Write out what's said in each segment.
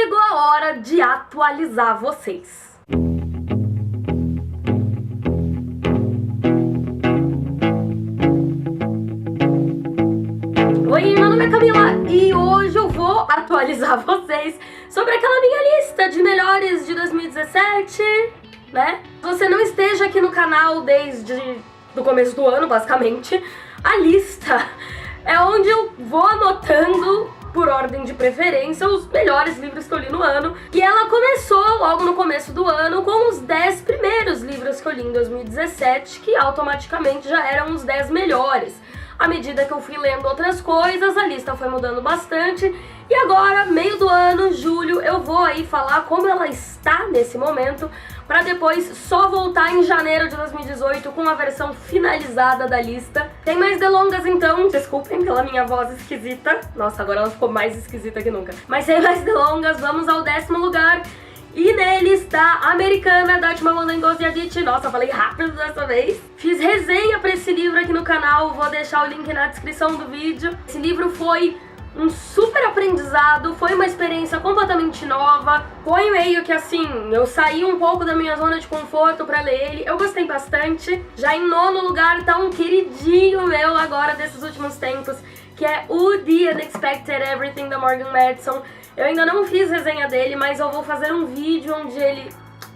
chegou a hora de atualizar vocês. Oi, meu nome é Camila e hoje eu vou atualizar vocês sobre aquela minha lista de melhores de 2017, né? Se você não esteja aqui no canal desde o começo do ano, basicamente, a lista é onde eu vou anotando, por ordem de preferência, os melhores livros que eu li no ano. E ela começou logo no começo do ano com os 10 primeiros livros que eu li em 2017, que automaticamente já eram os 10 melhores. À medida que eu fui lendo outras coisas, a lista foi mudando bastante. E agora, meio do ano, julho, eu vou aí falar como ela está nesse momento, pra depois só voltar em janeiro de 2018 com a versão finalizada da lista. Tem mais delongas então, desculpem pela minha voz esquisita. Nossa, agora ela ficou mais esquisita que nunca. Mas sem mais delongas, vamos ao 10º lugar. E nele está Americana, da Chimamanda Ngozi Adichie. Nossa, falei rápido dessa vez. Fiz resenha pra esse livro aqui no canal, vou deixar o link na descrição do vídeo. Esse livro foi um super aprendizado, foi uma experiência completamente nova. Foi meio que assim, eu saí um pouco da minha zona de conforto pra ler ele. Eu gostei bastante. Já em 9º lugar tá um queridinho meu agora desses últimos tempos, que é o The Unexpected Everything, da Morgan Matson. Eu ainda não fiz resenha dele, mas eu vou fazer um vídeo onde ele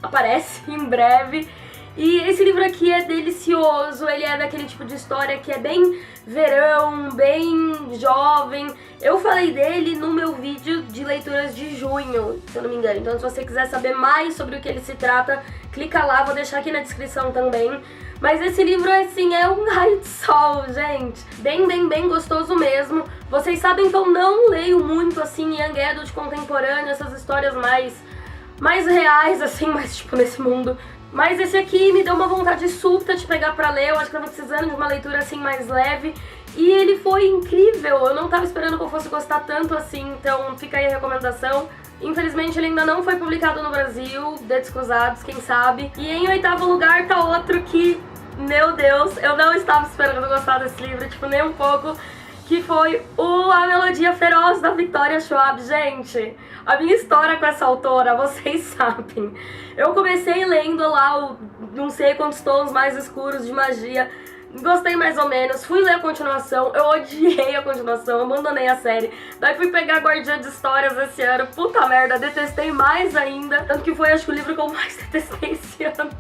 aparece em breve. E esse livro aqui é delicioso, ele é daquele tipo de história que é bem verão, bem jovem. Eu falei dele no meu vídeo de leituras de junho, se eu não me engano. Então se você quiser saber mais sobre o que ele se trata, clica lá, vou deixar aqui na descrição também. Mas esse livro, assim, é um raio de sol, gente. Bem gostoso mesmo. Vocês sabem que eu não leio muito, assim, young adult contemporâneo, essas histórias mais reais, assim, mais tipo nesse mundo. Mas esse aqui me deu uma vontade súbita de pegar pra ler. Eu acho que eu tava precisando de uma leitura, assim, mais leve. E ele foi incrível. Eu não tava esperando que eu fosse gostar tanto assim, então fica aí a recomendação. Infelizmente ele ainda não foi publicado no Brasil, Dedos Cruzados, quem sabe. E em 8º lugar tá outro que, meu Deus, eu não estava esperando gostar desse livro, tipo, nem um pouco, que foi A Melodia Feroz, da Victoria Schwab. Gente, a minha história com essa autora, vocês sabem. Eu comecei lendo lá não sei quantos tons mais escuros de magia, gostei mais ou menos, fui ler a continuação, eu odiei a continuação, abandonei a série. Daí fui pegar Guardiã de Histórias esse ano, puta merda, detestei mais ainda. Tanto que foi, acho que o livro que eu mais detestei esse ano.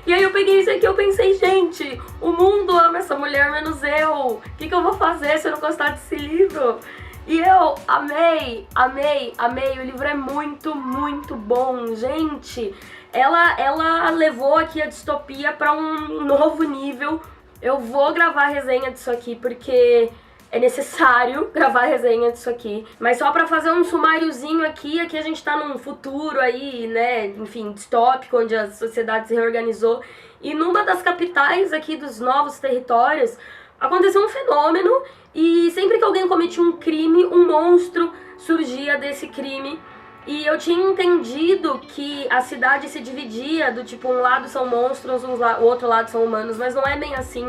E aí eu peguei esse aqui e eu pensei, gente, o mundo ama essa mulher menos eu. O que eu vou fazer se eu não gostar desse livro? E eu amei. O livro é muito bom, gente. Ela levou aqui a distopia pra um novo nível. Eu vou gravar a resenha disso aqui porque é necessário gravar a resenha disso aqui. Mas só pra fazer um sumáriozinho aqui a gente tá num futuro aí, né, enfim, distópico, onde a sociedade se reorganizou. E numa das capitais aqui dos novos territórios, aconteceu um fenômeno e sempre que alguém cometia um crime, um monstro surgia desse crime. E eu tinha entendido que a cidade se dividia, do tipo, um lado são monstros, o outro lado são humanos, mas não é bem assim.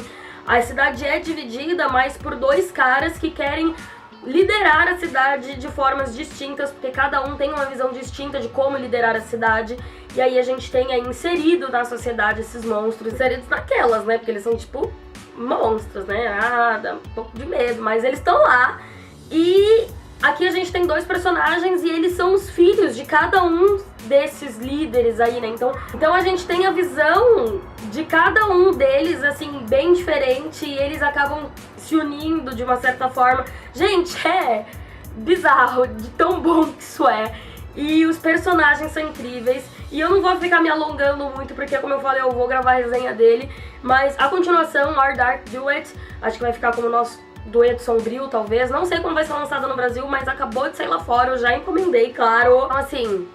A cidade é dividida mais por 2 caras que querem liderar a cidade de formas distintas, porque cada um tem uma visão distinta de como liderar a cidade. E aí a gente tem aí inserido na sociedade esses monstros, inseridos naquelas, né, porque eles são tipo monstros, né, dá um pouco de medo, mas eles estão lá. E aqui a gente tem 2 personagens e eles são os filhos de cada um desses líderes aí, né? Então a gente tem a visão de cada um deles, assim, bem diferente, e eles acabam se unindo de uma certa forma. Gente, é bizarro de tão bom que isso é. E os personagens são incríveis. E eu não vou ficar me alongando muito, porque como eu falei, eu vou gravar a resenha dele. Mas a continuação, Our Dark Duet, acho que vai ficar como o nosso dueto sombrio, talvez. Não sei quando vai ser lançada no Brasil, mas acabou de sair lá fora, eu já encomendei, claro. Então assim,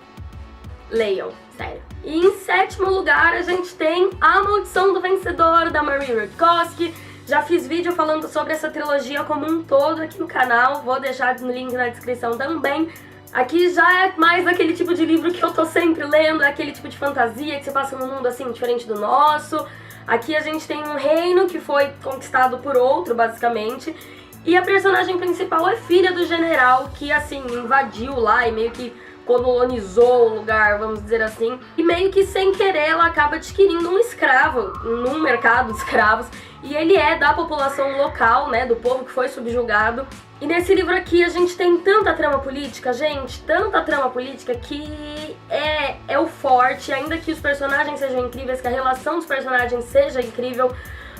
leiam, sério. E em 7º lugar a gente tem A Maldição do Vencedor, da Marie Rudkowski. Já fiz vídeo falando sobre essa trilogia como um todo aqui no canal, vou deixar no link na descrição também. Aqui já é mais aquele tipo de livro que eu tô sempre lendo, é aquele tipo de fantasia que você passa num mundo assim diferente do nosso. Aqui a gente tem um reino que foi conquistado por outro, basicamente. E a personagem principal é filha do general que, assim, invadiu lá e meio que colonizou o lugar, vamos dizer assim. E meio que sem querer ela acaba adquirindo um escravo num mercado de escravos. E ele é da população local, né, do povo que foi subjugado. E nesse livro aqui a gente tem tanta trama política, gente, tanta trama política que é o forte, ainda que os personagens sejam incríveis, que a relação dos personagens seja incrível.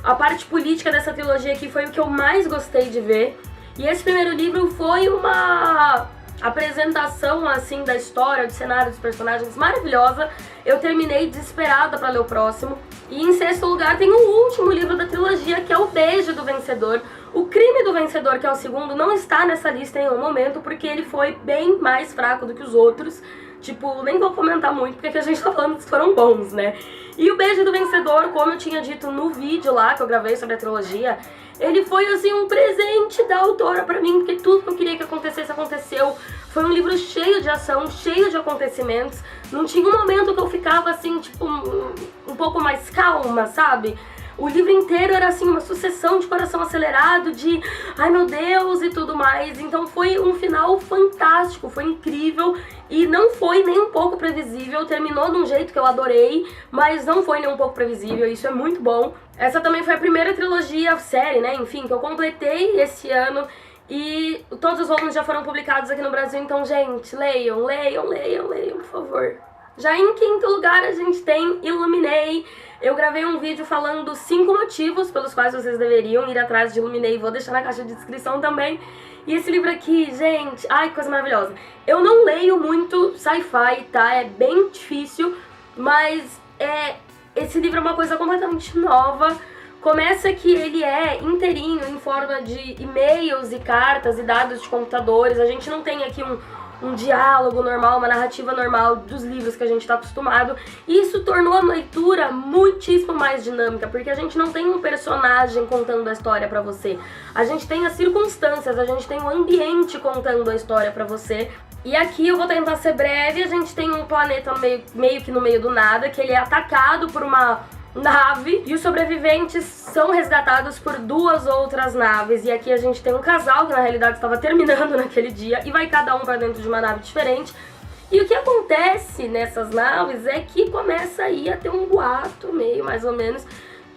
A parte política dessa trilogia aqui foi o que eu mais gostei de ver. E esse primeiro livro foi uma apresentação, assim, da história, do cenário, dos personagens maravilhosa. Eu terminei desesperada pra ler o próximo. E em sexto lugar tem o último livro da trilogia, que é O Beijo do Vencedor. O Crime do Vencedor, que é o segundo, não está nessa lista em nenhum momento, porque ele foi bem mais fraco do que os outros. Tipo, nem vou comentar muito, porque aqui a gente tá falando que foram bons, né? E O Beijo do Vencedor, como eu tinha dito no vídeo lá que eu gravei sobre a trilogia, ele foi, assim, um presente da autora pra mim, porque tudo que eu queria que acontecesse, aconteceu. Foi um livro cheio de ação, cheio de acontecimentos. Não tinha um momento que eu ficava, assim, tipo, um pouco mais calma, sabe? O livro inteiro era, assim, uma sucessão de coração acelerado, de ai meu Deus e tudo mais. Então foi um final fantástico, foi incrível e não foi nem um pouco previsível. Terminou de um jeito que eu adorei, mas não foi nem um pouco previsível, isso é muito bom. Essa também foi a primeira trilogia, série, né, enfim, que eu completei esse ano. E todos os volumes já foram publicados aqui no Brasil, então, gente, leiam, por favor. Já em quinto lugar a gente tem Illuminae. Eu gravei um vídeo falando 5 motivos pelos quais vocês deveriam ir atrás de Illuminae, vou deixar na caixa de descrição também. E esse livro aqui, gente, ai, que coisa maravilhosa. Eu não leio muito sci-fi, tá? É bem difícil, mas esse livro é uma coisa completamente nova. Começa que ele é inteirinho, em forma de e-mails e cartas e dados de computadores. A gente não tem aqui um diálogo normal, uma narrativa normal dos livros que a gente está acostumado. E isso tornou a leitura muitíssimo mais dinâmica, porque a gente não tem um personagem contando a história pra você. A gente tem as circunstâncias, a gente tem o ambiente contando a história pra você. E aqui eu vou tentar ser breve, a gente tem um planeta meio que no meio do nada, que ele é atacado por uma nave e os sobreviventes são resgatados por 2 outras naves. E aqui a gente tem um casal que na realidade estava terminando naquele dia e vai cada um para dentro de uma nave diferente. E o que acontece nessas naves é que começa aí a ter um boato meio mais ou menos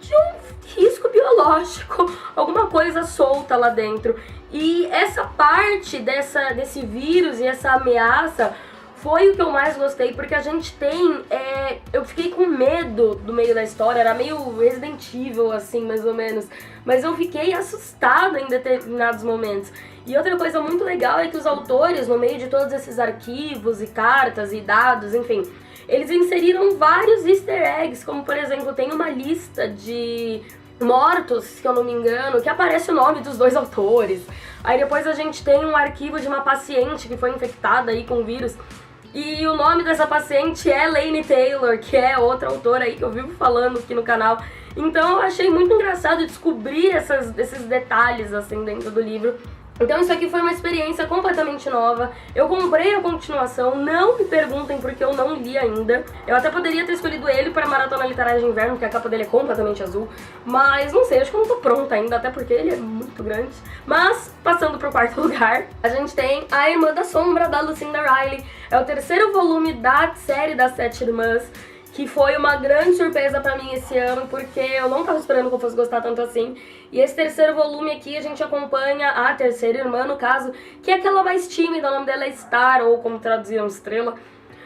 de um risco biológico, alguma coisa solta lá dentro. E essa parte desse vírus e essa ameaça foi o que eu mais gostei, porque a gente tem, eu fiquei com medo do meio da história, era meio Resident Evil, assim, mais ou menos, mas eu fiquei assustada em determinados momentos. E outra coisa muito legal é que os autores, no meio de todos esses arquivos e cartas e dados, enfim, eles inseriram vários easter eggs, como por exemplo, tem uma lista de mortos, se eu não me engano, que aparece o nome dos 2 autores. Aí depois a gente tem um arquivo de uma paciente que foi infectada aí com o vírus. E o nome dessa paciente é Laini Taylor, que é outra autora aí que eu vivo falando aqui no canal. Então eu achei muito engraçado descobrir esses detalhes assim dentro do livro. Então isso aqui foi uma experiência completamente nova. Eu comprei a continuação, não me perguntem porque eu não li ainda. Eu até poderia ter escolhido ele para Maratona Literária de Inverno, porque a capa dele é completamente azul. Mas não sei, acho que eu não tô pronta ainda, até porque ele é muito grande. Mas, passando pro quarto lugar, a gente tem A Irmã da Sombra, da Lucinda Riley. É o 3º volume da série das 7 Irmãs, que foi uma grande surpresa pra mim esse ano, porque eu não tava esperando que eu fosse gostar tanto assim. E esse 3º volume aqui a gente acompanha a 3ª irmã, no caso, que é aquela mais tímida, o nome dela é Star, ou como traduziram, Estrela.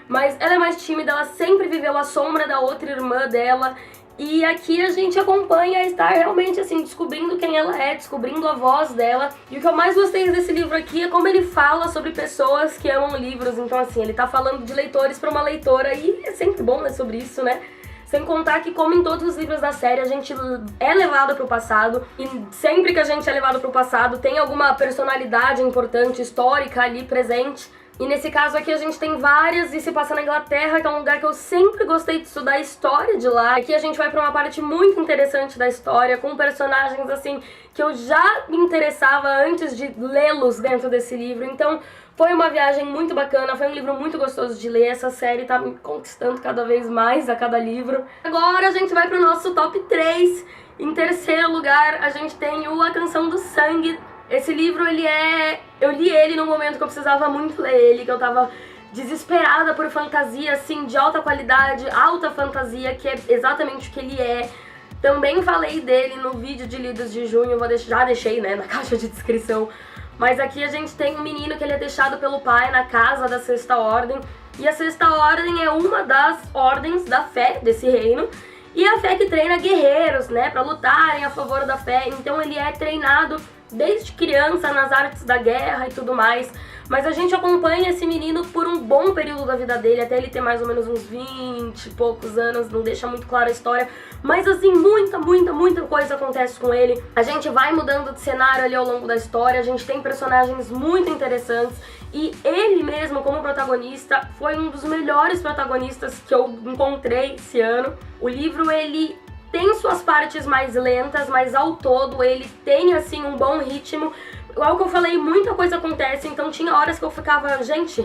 Mas ela é mais tímida, ela sempre viveu à sombra da outra irmã dela. E aqui a gente acompanha a Star realmente assim, descobrindo quem ela é, descobrindo a voz dela. E o que eu mais gostei desse livro aqui é como ele fala sobre pessoas que amam livros. Então assim, ele tá falando de leitores pra uma leitora e é sempre bom ler sobre isso, né? Sem contar que, como em todos os livros da série, a gente é levado pro passado. E sempre que a gente é levado pro passado, tem alguma personalidade importante, histórica ali presente. E nesse caso aqui a gente tem várias, e se passa na Inglaterra, que é um lugar que eu sempre gostei de estudar a história de lá. Aqui a gente vai pra uma parte muito interessante da história, com personagens assim que eu já me interessava antes de lê-los dentro desse livro. Então foi uma viagem muito bacana, foi um livro muito gostoso de ler. Essa série tá me conquistando cada vez mais a cada livro. Agora a gente vai pro nosso top 3. Em terceiro lugar a gente tem A Canção do Sangue. Esse livro, eu li ele no momento que eu precisava muito ler ele, que eu tava desesperada por fantasia, assim, de alta qualidade, alta fantasia, que é exatamente o que ele é. Também falei dele no vídeo de lidos de junho, já deixei, né, na caixa de descrição. Mas aqui a gente tem um menino que ele é deixado pelo pai na casa da Sexta Ordem. E a Sexta Ordem é uma das ordens da fé desse reino. E a fé que treina guerreiros, né, pra lutarem a favor da fé. Então ele é treinado desde criança nas artes da guerra e tudo mais. Mas a gente acompanha esse menino por um bom período da vida dele, até ele ter mais ou menos uns 20 e poucos anos, não deixa muito clara a história. Mas assim, muita coisa acontece com ele. A gente vai mudando de cenário ali ao longo da história, a gente tem personagens muito interessantes. E ele mesmo, como protagonista, foi um dos melhores protagonistas que eu encontrei esse ano. O livro, ele tem suas partes mais lentas, mas ao todo ele tem, assim, um bom ritmo. Igual que eu falei, muita coisa acontece, então tinha horas que eu ficava, gente,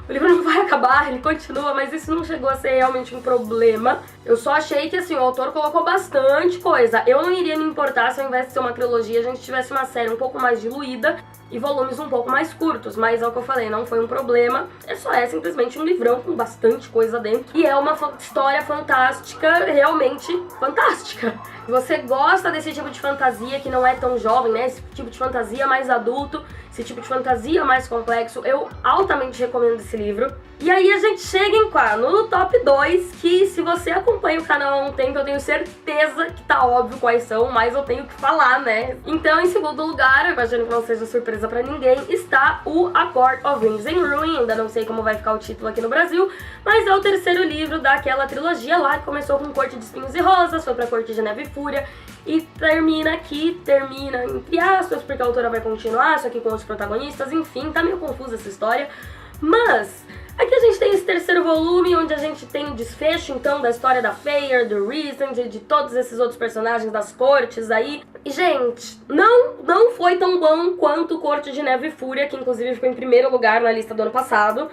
o livro não vai acabar, ele continua, mas isso não chegou a ser realmente um problema. Eu só achei que, assim, o autor colocou bastante coisa. Eu não iria me importar se ao invés de ser uma trilogia, a gente tivesse uma série um pouco mais diluída e volumes um pouco mais curtos, mas é o que eu falei, não foi um problema. É simplesmente um livrão com bastante coisa dentro. E é uma história fantástica, realmente fantástica. Se você gosta desse tipo de fantasia que não é tão jovem, né? Esse tipo de fantasia mais adulto, esse tipo de fantasia mais complexo, eu altamente recomendo esse livro. E aí a gente chega em qual? No top 2, que se você acompanha o canal há um tempo, eu tenho certeza que tá óbvio quais são, mas eu tenho que falar, né? Então, em segundo lugar, eu imagino que não seja surpresa pra ninguém, está o A Court of Dreams and Ruin. Ainda não sei como vai ficar o título aqui no Brasil, mas é o terceiro livro daquela trilogia lá, que começou com Corte de Espinhos e Rosas, foi pra Corte de Neve e Fúria, e termina entre aspas, porque a autora vai continuar, só que com os protagonistas, enfim, tá meio confusa essa história. Mas aqui a gente tem esse terceiro volume, onde a gente tem o desfecho, então, da história da Feyre, do Rhysand, de todos esses outros personagens das cortes aí. E, gente, não foi tão bom quanto Corte de Neve e Fúria, que inclusive ficou em primeiro lugar na lista do ano passado.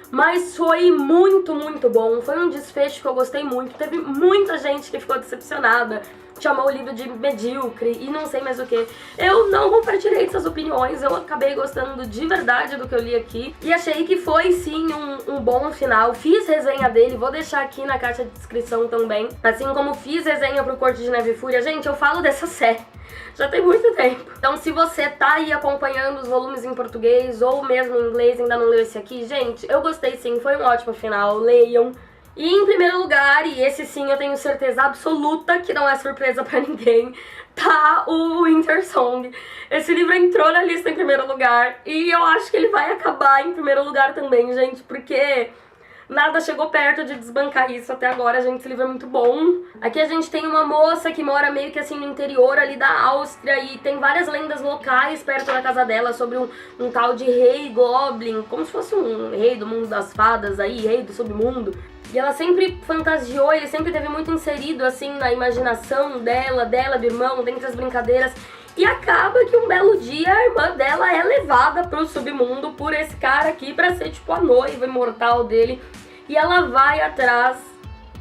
Mas foi muito bom, foi um desfecho que eu gostei muito. Teve muita gente que ficou decepcionada, chamou o livro de medíocre e não sei mais o que. Eu não compartilhei essas opiniões, eu acabei gostando de verdade do que eu li aqui. E achei que foi sim um bom final. Fiz resenha dele, vou deixar aqui na caixa de descrição também. Assim como fiz resenha pro Corte de Neve e Fúria. Gente, eu falo dessa série já tem muito tempo. Então se você tá aí acompanhando os volumes em português ou mesmo em inglês e ainda não leu esse aqui, gente, eu gostei sim, foi um ótimo final, leiam. E em primeiro lugar, e esse sim eu tenho certeza absoluta que não é surpresa pra ninguém, tá o Winter Song. Esse livro entrou na lista em primeiro lugar e eu acho que ele vai acabar em primeiro lugar também, gente, porque nada chegou perto de desbancar isso até agora, gente. Esse livro é muito bom. Aqui a gente tem uma moça que mora meio que assim no interior ali da Áustria e tem várias lendas locais perto da casa dela sobre um tal de rei Goblin, como se fosse um rei do mundo das fadas aí, rei do submundo. E ela sempre fantasiou, ele sempre teve muito inserido assim na imaginação dela, do irmão, dentre as brincadeiras. E acaba que um belo dia a irmã dela é levada pro submundo por esse cara aqui pra ser tipo a noiva imortal dele. E ela vai atrás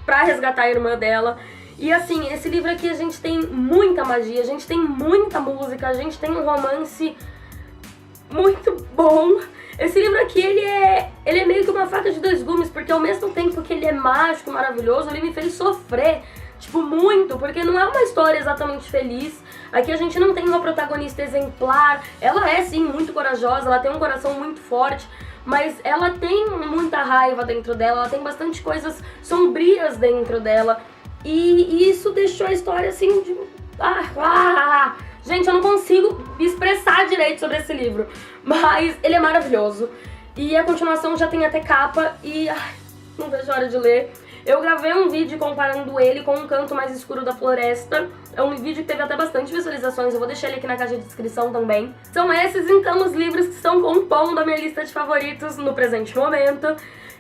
pra resgatar a irmã dela. E assim, esse livro aqui a gente tem muita magia, a gente tem muita música, a gente tem um romance muito bom. Esse livro aqui, ele é meio que uma faca de dois gumes, porque ao mesmo tempo que ele é mágico, maravilhoso, ele me fez sofrer, tipo, muito, porque não é uma história exatamente feliz. Aqui a gente não tem uma protagonista exemplar, ela é sim muito corajosa, ela tem um coração muito forte, mas ela tem muita raiva dentro dela, ela tem bastante coisas sombrias dentro dela, e isso deixou a história assim de... Gente, eu não consigo expressar direito sobre esse livro, mas ele é maravilhoso. E a continuação já tem até capa e não vejo a hora de ler. Eu gravei um vídeo comparando ele com Um Canto Mais Escuro da Floresta. É um vídeo que teve até bastante visualizações, eu vou deixar ele aqui na caixa de descrição também. São esses, então, os livros que estão compondo a minha lista de favoritos no presente momento.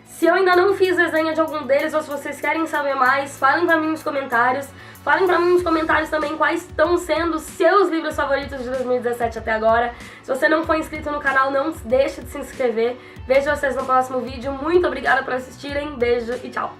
Se eu ainda não fiz resenha de algum deles ou se vocês querem saber mais, falem pra mim nos comentários. Falem pra mim nos comentários também quais estão sendo os seus livros favoritos de 2017 até agora. Se você não for inscrito no canal, não deixe de se inscrever. Vejo vocês no próximo vídeo. Muito obrigada por assistirem. Beijo e tchau!